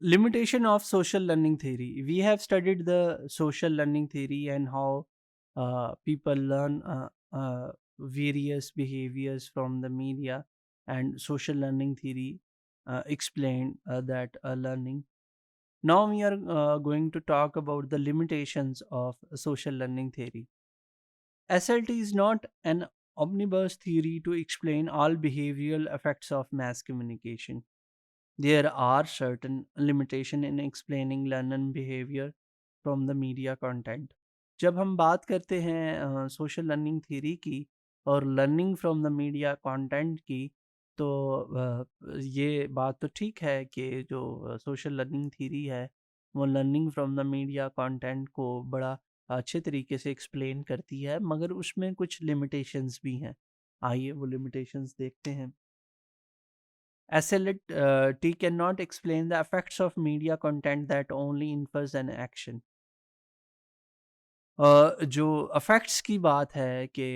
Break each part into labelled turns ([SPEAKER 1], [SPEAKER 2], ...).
[SPEAKER 1] Limitation of social learning theory. We have studied the social learning theory and how people learn various behaviors from the media, and social learning theory explained that learning. Now we are going to talk about the limitations of social learning theory. SLT is not an omnibus theory to explain all behavioral effects of mass communication. There are certain limitations in explaining learner behavior from the media content. जब हम बात करते हैं social learning theory की और learning from the media content की, तो ये बात तो ठीक है कि जो सोशल लर्निंग थ्योरी है वो learning from the media content को बड़ा अच्छे तरीके से एक्सप्लेन करती है, मगर उसमें कुछ लिमिटेशंस भी हैं। आइए वो लिमिटेशंस देखते हैं। SLT cannot explain the effects of media content that only infers an action. जो अफेक्ट्स की बात है कि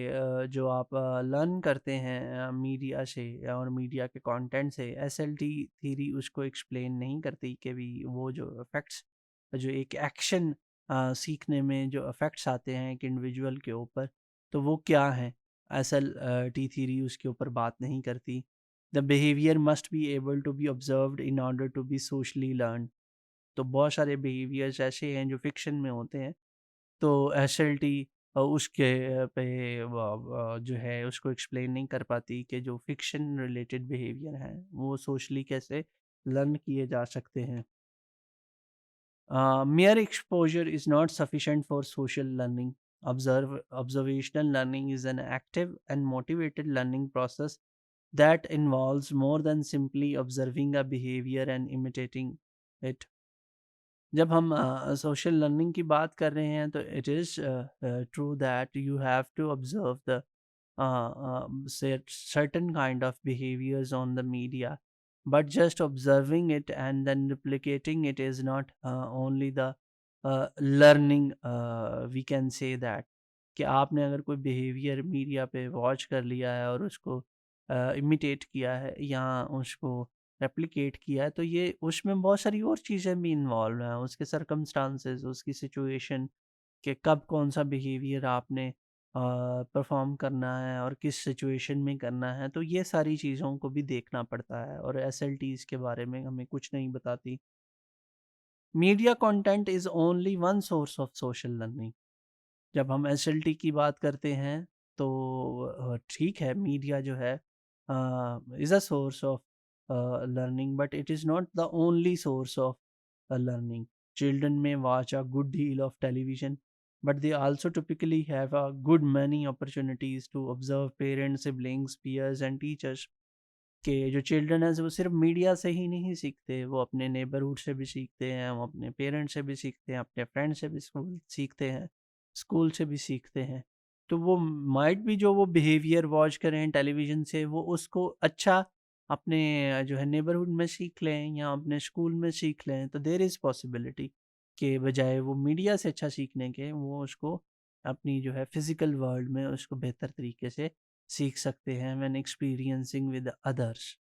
[SPEAKER 1] जो आप लर्न करते हैं मीडिया से और मीडिया के कंटेंट से, एसएलटी थ्योरी उसको एक्सप्लेन नहीं करती कि भी वो जो अफेक्ट्स, जो एक एक्शन सीखने में जो अफेक्ट्स आते हैं एक इंडिविजुअल के ऊपर, तो वो क्या हैं। एसएलटी थ्योरी उसके ऊपर बात नहीं करती। The behaviour must be able to be observed in order to be socially learn. तो बहुत सारे बिहेवियर्स ऐसे हैं जो फिक्शन में होते हैं, तो एसएलटी उसके पे जो है उसको एक्सप्लेन नहीं कर पाती कि जो फिक्शन रिलेटेड बिहेवियर हैं वो सोशली कैसे लर्न किए जा सकते हैं। Mere exposure is not sufficient for social learning. Observational learning is an active and motivated learning process that involves more than simply observing a behavior and imitating it. जब हम social learning की बात कर रहे हैं तो it is true that you have to observe the certain kind of behaviors on the media, but just observing it and then replicating it is not only the learning. We can say that कि आपने अगर कोई behaviour media पे watch कर लिया है और उसको इमिटेट किया है या उसको रेप्लिकेट किया है, तो ये उसमें बहुत सारी और चीज़ें भी इन्वॉल्व हैं, उसके सर्कमस्टांसेस, उसकी सिचुएशन, कि कब कौन सा बिहेवियर आपने परफॉर्म करना है और किस सिचुएशन में करना है, तो ये सारी चीज़ों को भी देखना पड़ता है और एसएलटीज़ के बारे में हमें कुछ नहीं बताती। Media content is only one source of social learning. जब हम एसएलटी की बात करते हैं तो ठीक है, मीडिया जो है is a source of learning, but it is not the only source of learning. Children may watch a good deal of television, but they also typically have a good many opportunities to observe parents, siblings, peers and teachers. कि जो children है वो सिर्फ media से ही नहीं सीखते, वो अपने नेबरहुड से भी सीखते हैं, वो अपने पेरेंट्स से भी सीखते हैं, अपने फ्रेंड से भी सीखते हैं, स्कूल से भी सीखते हैं। तो वो माइट भी जो वो बिहेवियर वॉच करें टेलीविज़न से, वो उसको अच्छा अपने जो है नेबरहुड में सीख लें या अपने स्कूल में सीख लें, तो देयर इज़ पॉसिबिलिटी के बजाय वो मीडिया से अच्छा सीखने के, वो उसको अपनी जो है फिज़िकल वर्ल्ड में उसको बेहतर तरीके से सीख सकते हैं व्हेन एक्सपीरियंसिंग विद अदर्स।